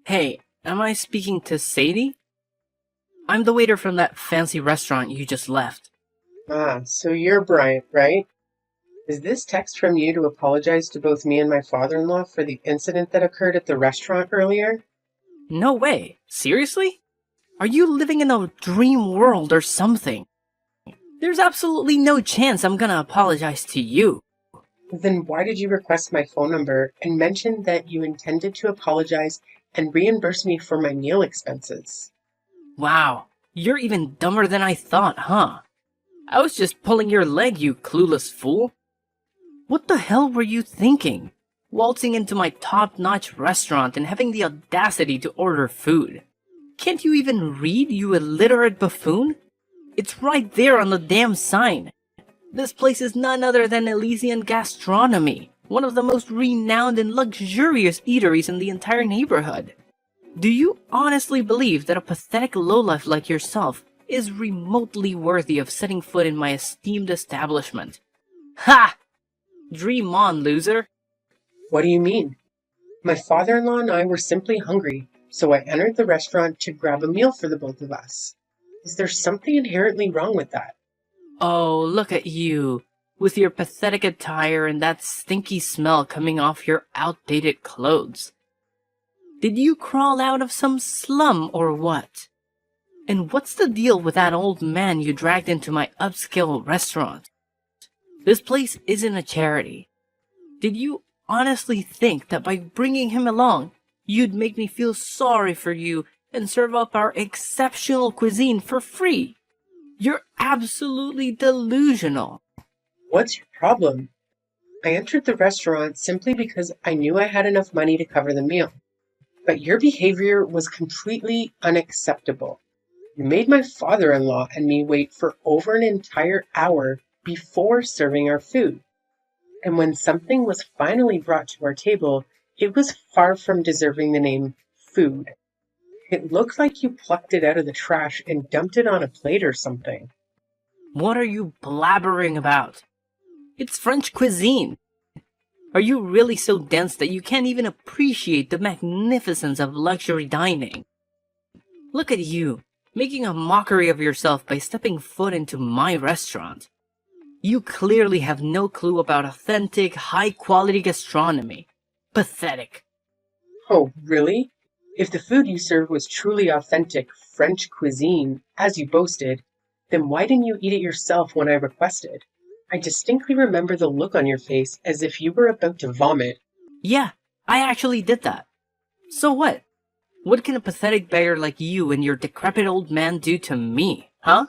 Hey, am I speaking to Sadie? I'm the waiter from that fancy restaurant you just left. Ah, so you're Bryant, right? Is this text from you to apologize to both me and my father-in-law for the incident that occurred at the restaurant earlier? No way. Seriously? Are you living in a dream world or something? There's absolutely no chance I'm gonna apologize to you. Then why did you request my phone number and mention that you intended to apologize and reimburse me for my meal expenses? Wow, you're even dumber than I thought, huh? I was just pulling your leg, you clueless fool. What the hell were you thinking? Waltzing into my top-notch restaurant and having the audacity to order food. Can't you even read, you illiterate buffoon? It's right there on the damn sign. This place is none other than Elysian Gastronomy, one of the most renowned and luxurious eateries in the entire neighborhood. Do you honestly believe that a pathetic lowlife like yourself is remotely worthy of setting foot in my esteemed establishment? Ha! Dream on, loser! What do you mean? My father-in-law and I were simply hungry, so I entered the restaurant to grab a meal for the both of us. Is there something inherently wrong with that? Oh, look at you, with your pathetic attire and that stinky smell coming off your outdated clothes. Did you crawl out of some slum or what? And what's the deal with that old man you dragged into my upscale restaurant? This place isn't a charity. Did you honestly think that by bringing him along, you'd make me feel sorry for you and serve up our exceptional cuisine for free? You're absolutely delusional. What's your problem? I entered the restaurant simply because I knew I had enough money to cover the meal. But your behavior was completely unacceptable. You made my father-in-law and me wait for over an entire hour before serving our food. And when something was finally brought to our table, it was far from deserving the name food. It looked like you plucked it out of the trash and dumped it on a plate or something. What are you blabbering about? It's French cuisine. Are you really so dense that you can't even appreciate the magnificence of luxury dining? Look at you, making a mockery of yourself by stepping foot into my restaurant. You clearly have no clue about authentic, high-quality gastronomy. Pathetic. Oh, really? If the food you served was truly authentic French cuisine, as you boasted, then why didn't you eat it yourself when I requested? I distinctly remember the look on your face as if you were about to vomit. Yeah, I actually did that. So what? What can a pathetic beggar like you and your decrepit old man do to me, huh?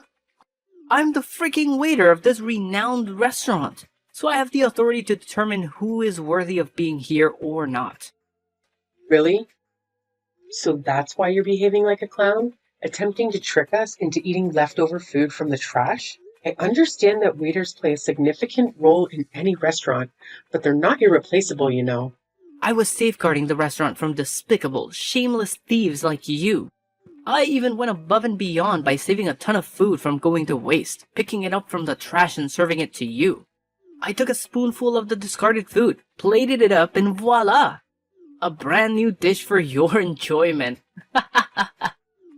I'm the freaking waiter of this renowned restaurant, so I have the authority to determine who is worthy of being here or not. Really? So that's why you're behaving like a clown? Attempting to trick us into eating leftover food from the trash? I understand that waiters play a significant role in any restaurant, but they're not irreplaceable, you know. I was safeguarding the restaurant from despicable, shameless thieves like you. I even went above and beyond by saving a ton of food from going to waste, picking it up from the trash and serving it to you. I took a spoonful of the discarded food, plated it up, and voila! A brand new dish for your enjoyment.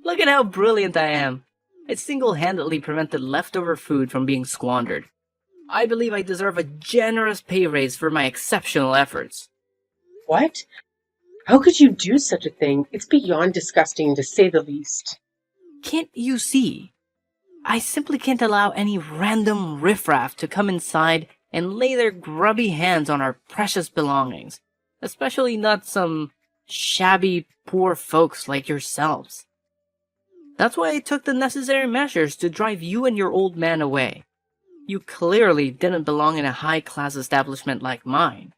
Look at how brilliant I am. I single-handedly prevented leftover food from being squandered. I believe I deserve a generous pay raise for my exceptional efforts. What? How could you do such a thing? It's beyond disgusting, to say the least. Can't you see? I simply can't allow any random riffraff to come inside and lay their grubby hands on our precious belongings, especially not some shabby, poor folks like yourselves. That's why I took the necessary measures to drive you and your old man away. You clearly didn't belong in a high-class establishment like mine.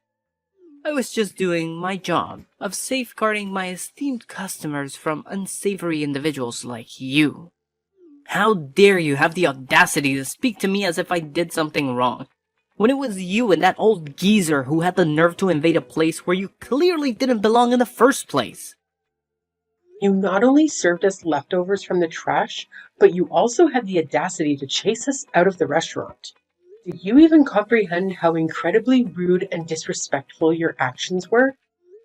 I was just doing my job of safeguarding my esteemed customers from unsavory individuals like you. How dare you have the audacity to speak to me as if I did something wrong, when it was you and that old geezer who had the nerve to invade a place where you clearly didn't belong in the first place? You not only served us leftovers from the trash, but you also had the audacity to chase us out of the restaurant. Do you even comprehend how incredibly rude and disrespectful your actions were?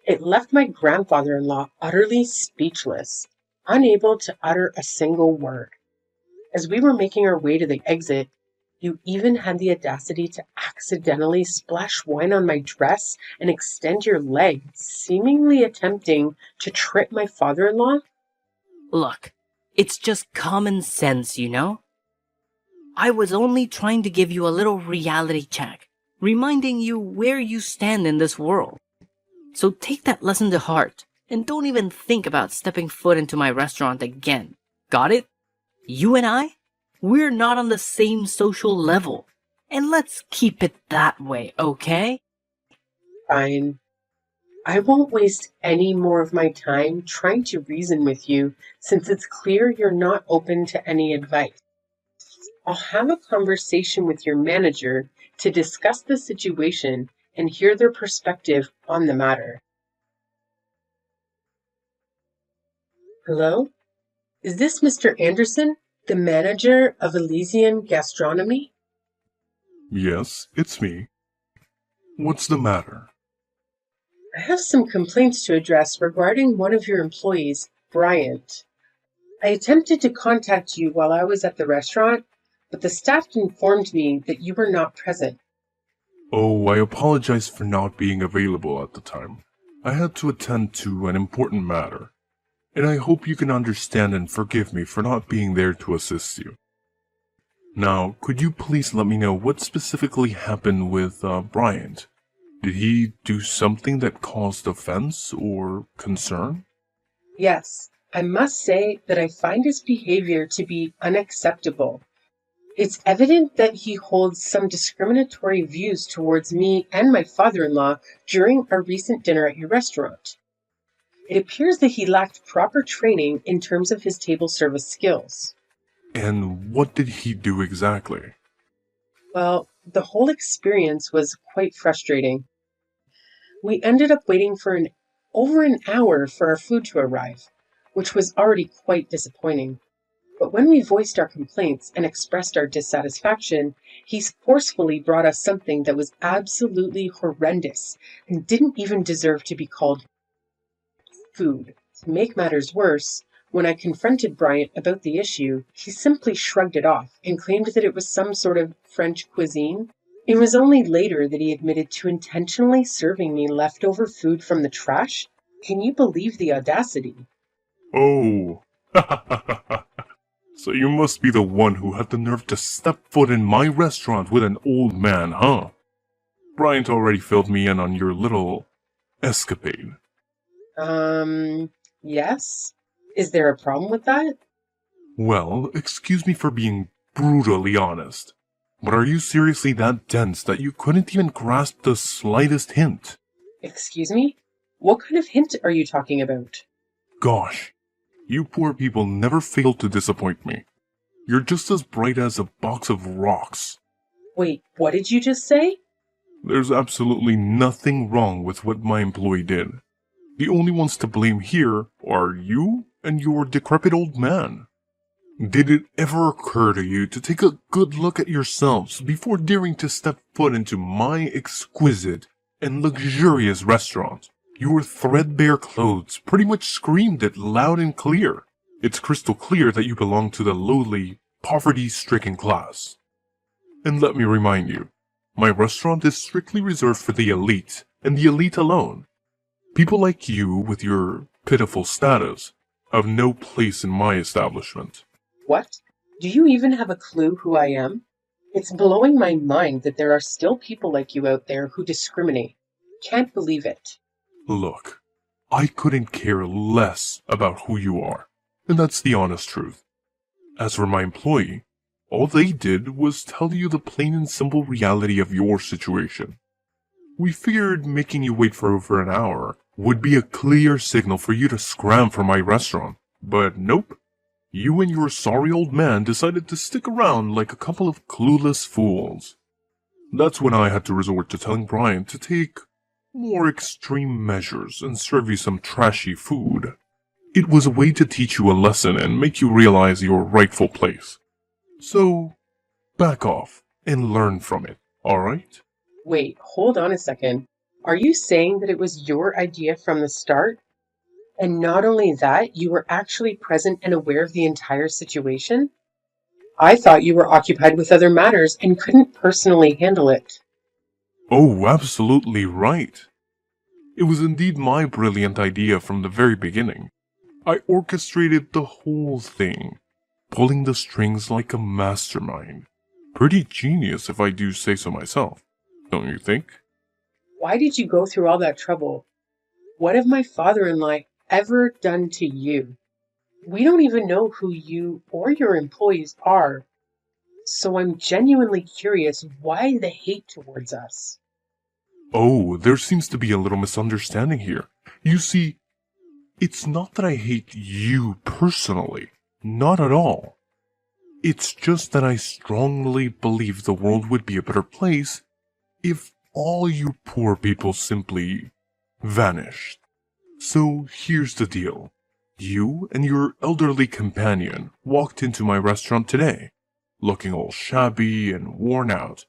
It left my grandfather-in-law utterly speechless, unable to utter a single word. As we were making our way to the exit, you even had the audacity to accidentally splash wine on my dress and extend your leg, seemingly attempting to trip my father-in-law. Look, it's just common sense, you know? I was only trying to give you a little reality check, reminding you where you stand in this world. So take that lesson to heart, and don't even think about stepping foot into my restaurant again. Got it? You and I? We're not on the same social level. And let's keep it that way, okay? Fine. I won't waste any more of my time trying to reason with you, since it's clear you're not open to any advice. I'll have a conversation with your manager to discuss the situation and hear their perspective on the matter. Hello? Is this Mr. Anderson, the manager of Elysian Gastronomy? Yes, it's me. What's the matter? I have some complaints to address regarding one of your employees, Bryant. I attempted to contact you while I was at the restaurant, but the staff informed me that you were not present. Oh, I apologize for not being available at the time. I had to attend to an important matter, and I hope you can understand and forgive me for not being there to assist you. Now, could you please let me know what specifically happened with Bryant? Did he do something that caused offense or concern? Yes, I must say that I find his behavior to be unacceptable. It's evident that he holds some discriminatory views towards me and my father-in-law during our recent dinner at your restaurant. It appears that he lacked proper training in terms of his table service skills. And what did he do exactly? Well, the whole experience was quite frustrating. We ended up waiting for over an hour for our food to arrive, which was already quite disappointing. But when we voiced our complaints and expressed our dissatisfaction, he forcefully brought us something that was absolutely horrendous and didn't even deserve to be called food. To make matters worse, when I confronted Bryant about the issue, he simply shrugged it off and claimed that it was some sort of French cuisine. It was only later that he admitted to intentionally serving me leftover food from the trash. Can you believe the audacity? Oh, so you must be the one who had the nerve to step foot in my restaurant with an old man, huh? Bryant already filled me in on your little escapade. Yes? Is there a problem with that? Well, excuse me for being brutally honest, but are you seriously that dense that you couldn't even grasp the slightest hint? Excuse me? What kind of hint are you talking about? Gosh, you poor people never fail to disappoint me. You're just as bright as a box of rocks. Wait, what did you just say? There's absolutely nothing wrong with what my employee did. The only ones to blame here are you and your decrepit old man. Did it ever occur to you to take a good look at yourselves before daring to step foot into my exquisite and luxurious restaurant? Your threadbare clothes pretty much screamed it loud and clear. It's crystal clear that you belong to the lowly, poverty-stricken class. And let me remind you, my restaurant is strictly reserved for the elite, and the elite alone. People like you, with your pitiful status, have no place in my establishment. What? Do you even have a clue who I am? It's blowing my mind that there are still people like you out there who discriminate. Can't believe it. Look, I couldn't care less about who you are, and that's the honest truth. As for my employee, all they did was tell you the plain and simple reality of your situation. We figured making you wait for over an hour would be a clear signal for you to scram from my restaurant, but nope. You and your sorry old man decided to stick around like a couple of clueless fools. That's when I had to resort to telling Brian to take more extreme measures and serve you some trashy food. It was a way to teach you a lesson and make you realize your rightful place. So, back off and learn from it, alright? Wait, hold on a second. Are you saying that it was your idea from the start? And not only that, you were actually present and aware of the entire situation? I thought you were occupied with other matters and couldn't personally handle it. Oh, absolutely right. It was indeed my brilliant idea from the very beginning. I orchestrated the whole thing, pulling the strings like a mastermind. Pretty genius if I do say so myself, don't you think? Why did you go through all that trouble? What have my father-in-law ever done to you? We don't even know who you or your employees are, so I'm genuinely curious why the hate towards us. Oh, there seems to be a little misunderstanding here. You see, it's not that I hate you personally. Not at all. It's just that I strongly believe the world would be a better place if all you poor people simply vanished. So here's the deal. You and your elderly companion walked into my restaurant today, looking all shabby and worn out,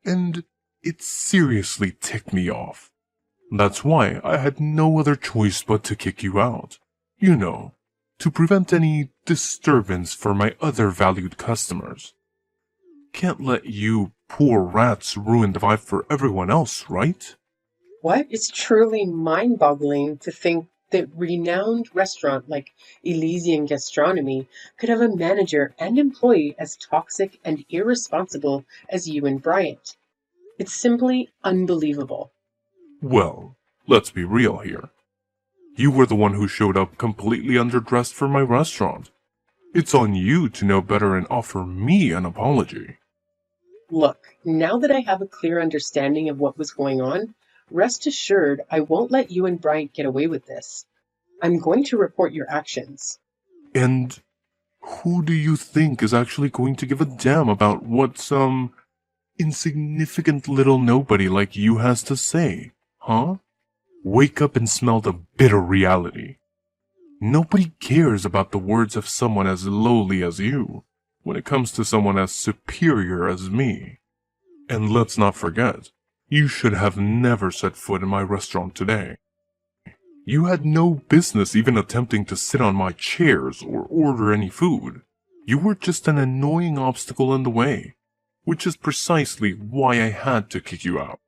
and it seriously ticked me off. That's why I had no other choice but to kick you out. You know, to prevent any disturbance for my other valued customers. Can't let you poor rats ruin the vibe for everyone else, right? What? It's truly mind-boggling to think that renowned restaurant like Elysian Gastronomy could have a manager and employee as toxic and irresponsible as you and Bryant. It's simply unbelievable. Well, let's be real here. You were the one who showed up completely underdressed for my restaurant. It's on you to know better and offer me an apology. Look, now that I have a clear understanding of what was going on, rest assured I won't let you and Bryant get away with this. I'm going to report your actions. And who do you think is actually going to give a damn about what some insignificant little nobody like you has to say, huh? Wake up and smell the bitter reality. Nobody cares about the words of someone as lowly as you when it comes to someone as superior as me. And let's not forget, you should have never set foot in my restaurant today. You had no business even attempting to sit on my chairs or order any food. You were just an annoying obstacle in the way, which is precisely why I had to kick you out.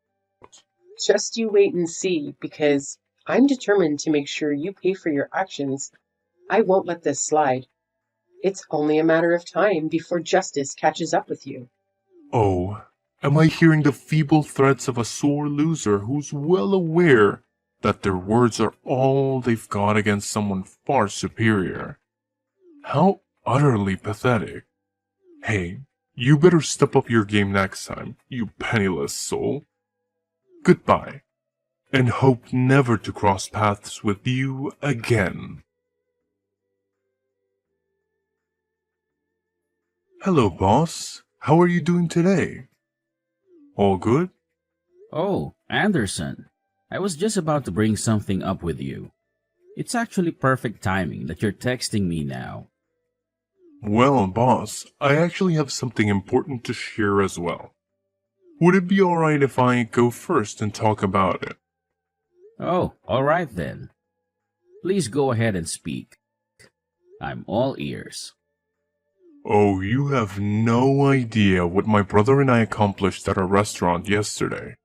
Just you wait and see, because I'm determined to make sure you pay for your actions. I won't let this slide. It's only a matter of time before justice catches up with you. Oh, am I hearing the feeble threats of a sore loser who's well aware that their words are all they've got against someone far superior? How utterly pathetic. Hey, you better step up your game next time, you penniless soul. Goodbye, and hope never to cross paths with you again. Hello, boss. How are you doing today? All good? Oh, Anderson. I was just about to bring something up with you. It's actually perfect timing that you're texting me now. Well, boss, I actually have something important to share as well. Would it be alright if I go first and talk about it? Oh, alright then. Please go ahead and speak. I'm all ears. Oh, you have no idea what my brother and I accomplished at our restaurant yesterday.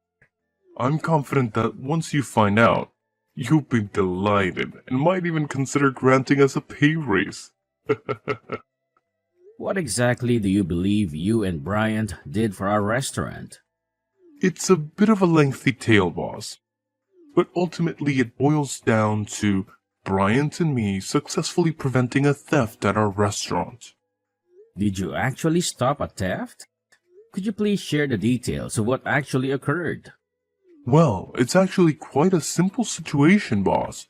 I'm confident that once you find out, you'll be delighted and might even consider granting us a pay raise. What exactly do you believe you and Bryant did for our restaurant? It's a bit of a lengthy tale, boss, but ultimately it boils down to Bryant and me successfully preventing a theft at our restaurant. Did you actually stop a theft? Could you please share the details of what actually occurred? Well, it's actually quite a simple situation, boss.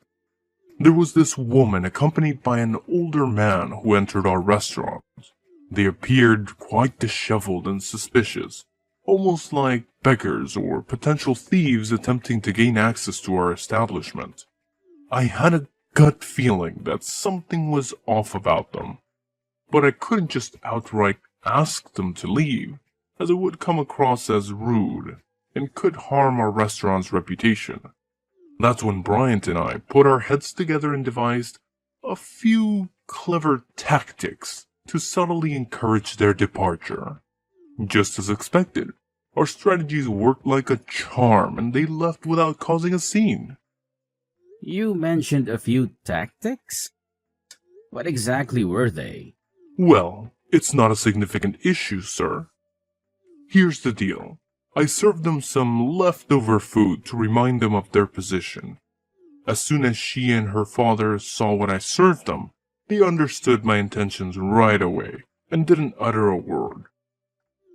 There was this woman accompanied by an older man who entered our restaurant. They appeared quite disheveled and suspicious, almost like beggars or potential thieves attempting to gain access to our establishment. I had a gut feeling that something was off about them, but I couldn't just outright ask them to leave, as it would come across as rude, and could harm our restaurant's reputation. That's when Bryant and I put our heads together and devised a few clever tactics to subtly encourage their departure. Just as expected, our strategies worked like a charm and they left without causing a scene. You mentioned a few tactics? What exactly were they? Well, it's not a significant issue, sir. Here's the deal. I served them some leftover food to remind them of their position. As soon as she and her father saw what I served them, they understood my intentions right away and didn't utter a word.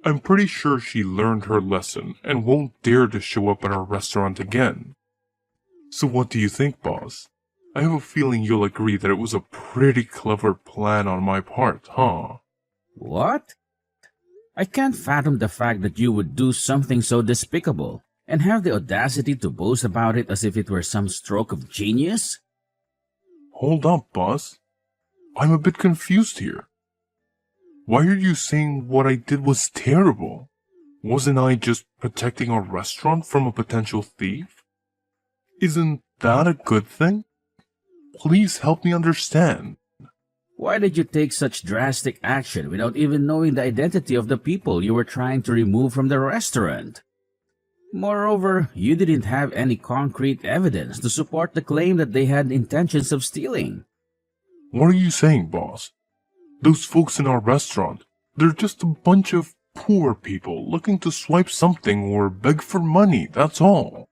I'm pretty sure she learned her lesson and won't dare to show up at our restaurant again. So what do you think, boss? I have a feeling you'll agree that it was a pretty clever plan on my part, huh? What? I can't fathom the fact that you would do something so despicable and have the audacity to boast about it as if it were some stroke of genius? Hold up, boss. I'm a bit confused here. Why are you saying what I did was terrible? Wasn't I just protecting our restaurant from a potential thief? Isn't that a good thing? Please help me understand. Why did you take such drastic action without even knowing the identity of the people you were trying to remove from the restaurant? Moreover, you didn't have any concrete evidence to support the claim that they had intentions of stealing. What are you saying, boss? Those folks in our restaurant, they're just a bunch of poor people looking to swipe something or beg for money, that's all.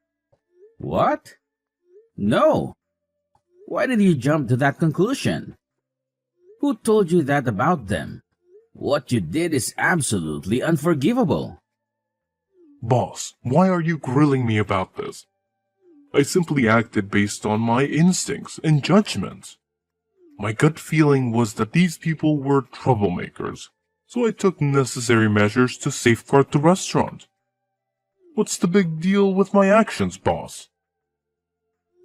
What? No. Why did you jump to that conclusion? Who told you that about them? What you did is absolutely unforgivable. Boss, why are you grilling me about this? I simply acted based on my instincts and judgments. My gut feeling was that these people were troublemakers, so I took necessary measures to safeguard the restaurant. What's the big deal with my actions, boss?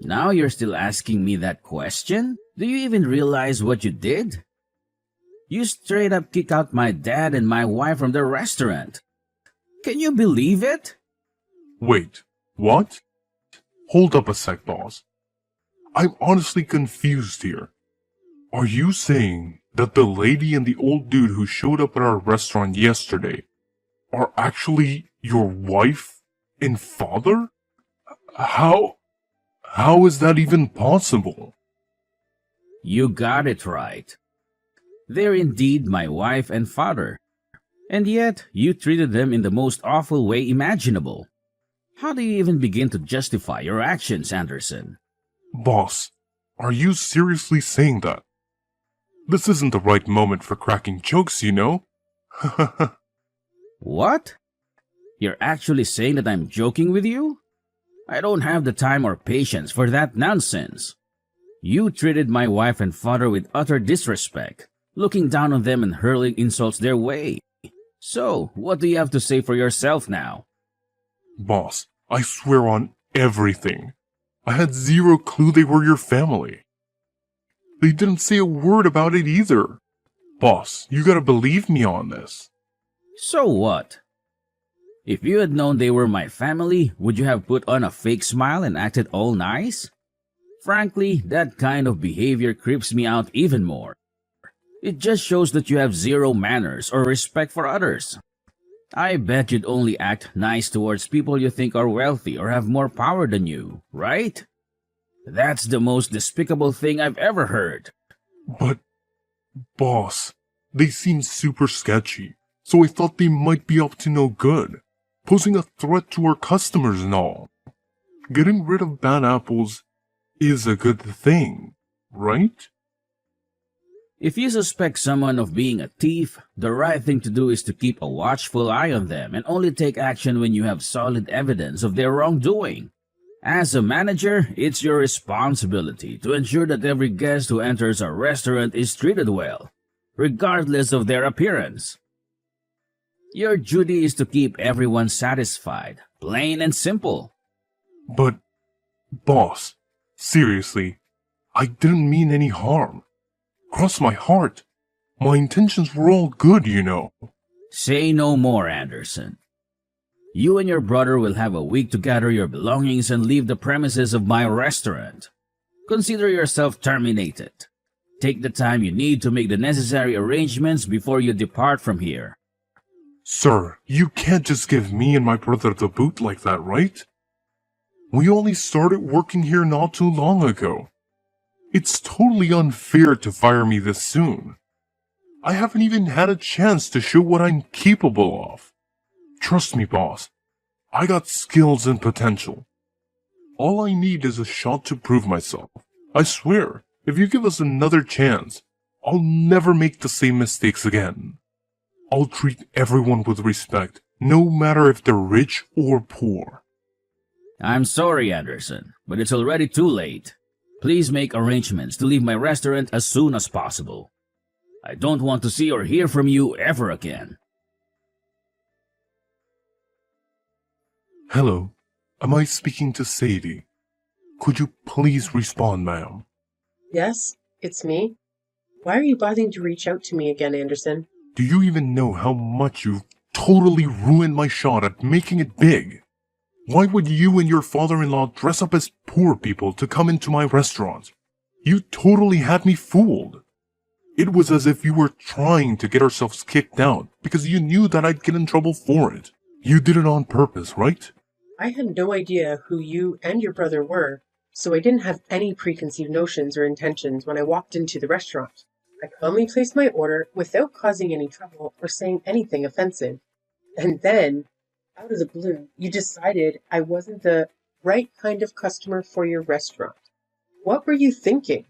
Now you're still asking me that question? Do you even realize what you did? You straight up kicked out my dad and my wife from the restaurant. Can you believe it? Wait, what? Hold up a sec, boss. I'm honestly confused here. Are you saying that the lady and the old dude who showed up at our restaurant yesterday are actually your wife and father? How is that even possible? You got it right. They're indeed my wife and father. And yet, you treated them in the most awful way imaginable. How do you even begin to justify your actions, Anderson? Boss, are you seriously saying that? This isn't the right moment for cracking jokes, you know? What? You're actually saying that I'm joking with you? I don't have the time or patience for that nonsense. You treated my wife and father with utter disrespect, looking down on them and hurling insults their way. So, what do you have to say for yourself now? Boss, I swear on everything. I had zero clue they were your family. They didn't say a word about it either. Boss, you gotta believe me on this. So what? If you had known they were my family, would you have put on a fake smile and acted all nice? Frankly, that kind of behavior creeps me out even more. It just shows that you have zero manners or respect for others. I bet you'd only act nice towards people you think are wealthy or have more power than you, right? That's the most despicable thing I've ever heard. But, boss, they seem super sketchy, so I thought they might be up to no good, posing a threat to our customers and all. Getting rid of bad apples is a good thing, right? If you suspect someone of being a thief, the right thing to do is to keep a watchful eye on them and only take action when you have solid evidence of their wrongdoing. As a manager, it's your responsibility to ensure that every guest who enters our restaurant is treated well, regardless of their appearance. Your duty is to keep everyone satisfied, plain and simple. But, boss, seriously, I didn't mean any harm. Cross my heart. My intentions were all good, you know. Say no more, Anderson. You and your brother will have a week to gather your belongings and leave the premises of my restaurant. Consider yourself terminated. Take the time you need to make the necessary arrangements before you depart from here. Sir, you can't just give me and my brother the boot like that, right? We only started working here not too long ago. It's totally unfair to fire me this soon. I haven't even had a chance to show what I'm capable of. Trust me, boss. I got skills and potential. All I need is a shot to prove myself. I swear, if you give us another chance, I'll never make the same mistakes again. I'll treat everyone with respect, no matter if they're rich or poor. I'm sorry, Anderson, but it's already too late. Please make arrangements to leave my restaurant as soon as possible. I don't want to see or hear from you ever again. Hello, am I speaking to Sadie? Could you please respond, ma'am? Yes, it's me. Why are you bothering to reach out to me again, Anderson? Do you even know how much you've totally ruined my shot at making it big? Why would you and your father-in-law dress up as poor people to come into my restaurant? You totally had me fooled. It was as if you were trying to get ourselves kicked out because you knew that I'd get in trouble for it. You did it on purpose, right? I had no idea who you and your brother were, so I didn't have any preconceived notions or intentions when I walked into the restaurant. I calmly placed my order without causing any trouble or saying anything offensive. And then, out of the blue, you decided I wasn't the right kind of customer for your restaurant. What were you thinking?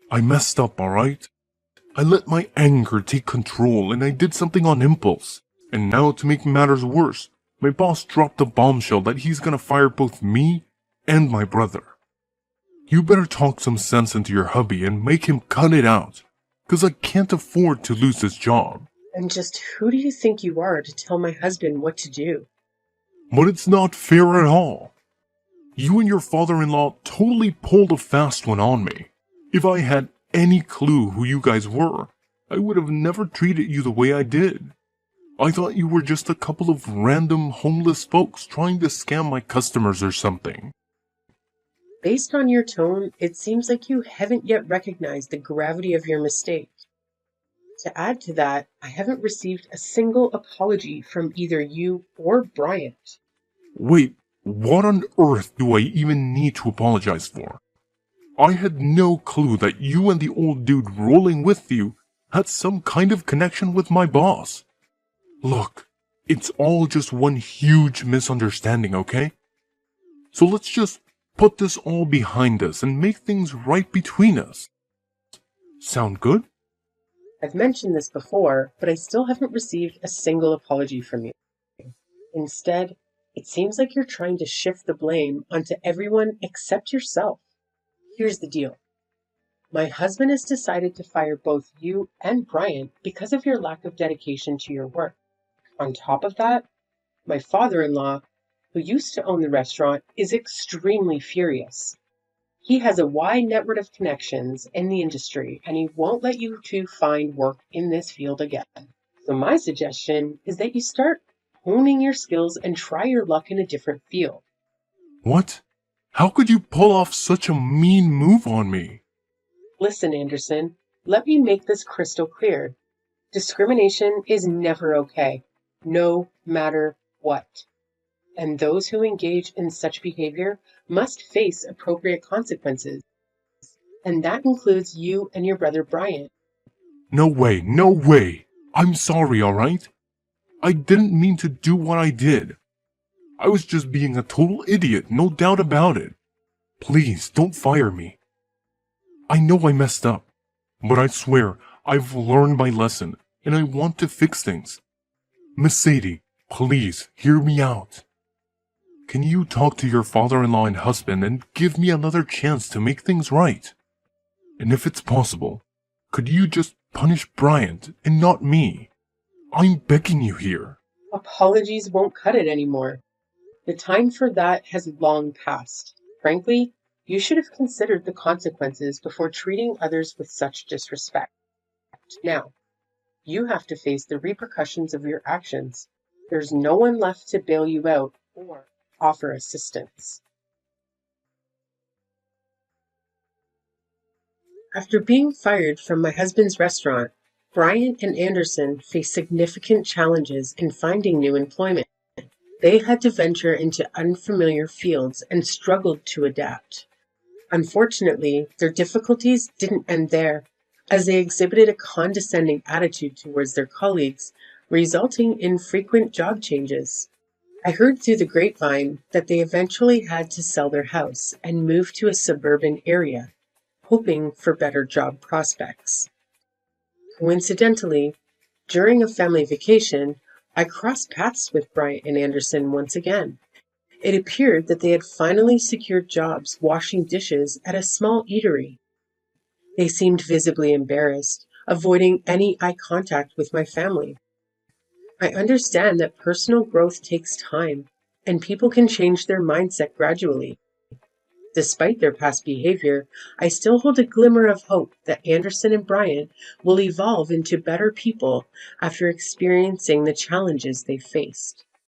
I messed up, alright? I let my anger take control and I did something on impulse. And now, to make matters worse, my boss dropped a bombshell that he's gonna fire both me and my brother. You better talk some sense into your hubby and make him cut it out, 'cause I can't afford to lose this job. And just who do you think you are to tell my husband what to do? But it's not fair at all. You and your father-in-law totally pulled a fast one on me. If I had any clue who you guys were, I would have never treated you the way I did. I thought you were just a couple of random homeless folks trying to scam my customers or something. Based on your tone, it seems like you haven't yet recognized the gravity of your mistake. To add to that, I haven't received a single apology from either you or Bryant. Wait, what on earth do I even need to apologize for? I had no clue that you and the old dude rolling with you had some kind of connection with my boss. Look, it's all just one huge misunderstanding, okay? So let's just put this all behind us and make things right between us. Sound good? I've mentioned this before, but I still haven't received a single apology from you. Instead, it seems like you're trying to shift the blame onto everyone except yourself. Here's the deal. My husband has decided to fire both you and Bryant because of your lack of dedication to your work. On top of that, my father-in-law, who used to own the restaurant, is extremely furious. He has a wide network of connections in the industry, and he won't let you two find work in this field again. So my suggestion is that you start honing your skills and try your luck in a different field. What? How could you pull off such a mean move on me? Listen, Anderson, let me make this crystal clear. Discrimination is never okay, no matter what. And those who engage in such behavior must face appropriate consequences. And that includes you and your brother Bryant. No way, no way. I'm sorry, alright? I didn't mean to do what I did. I was just being a total idiot, no doubt about it. Please, don't fire me. I know I messed up, but I swear I've learned my lesson, and I want to fix things. Miss Sadie, please, hear me out. Can you talk to your father-in-law and husband and give me another chance to make things right? And if it's possible, could you just punish Bryant and not me? I'm begging you here. Apologies won't cut it anymore. The time for that has long passed. Frankly, you should have considered the consequences before treating others with such disrespect. Now, you have to face the repercussions of your actions. There's no one left to bail you out or offer assistance. After being fired from my husband's restaurant, Bryant and Anderson faced significant challenges in finding new employment. They had to venture into unfamiliar fields and struggled to adapt. Unfortunately, their difficulties didn't end there, as they exhibited a condescending attitude towards their colleagues, resulting in frequent job changes. I heard through the grapevine that they eventually had to sell their house and move to a suburban area, hoping for better job prospects. Coincidentally, during a family vacation, I crossed paths with Bryant and Anderson once again. It appeared that they had finally secured jobs washing dishes at a small eatery. They seemed visibly embarrassed, avoiding any eye contact with my family. I understand that personal growth takes time, and people can change their mindset gradually. Despite their past behavior, I still hold a glimmer of hope that Anderson and Bryant will evolve into better people after experiencing the challenges they faced.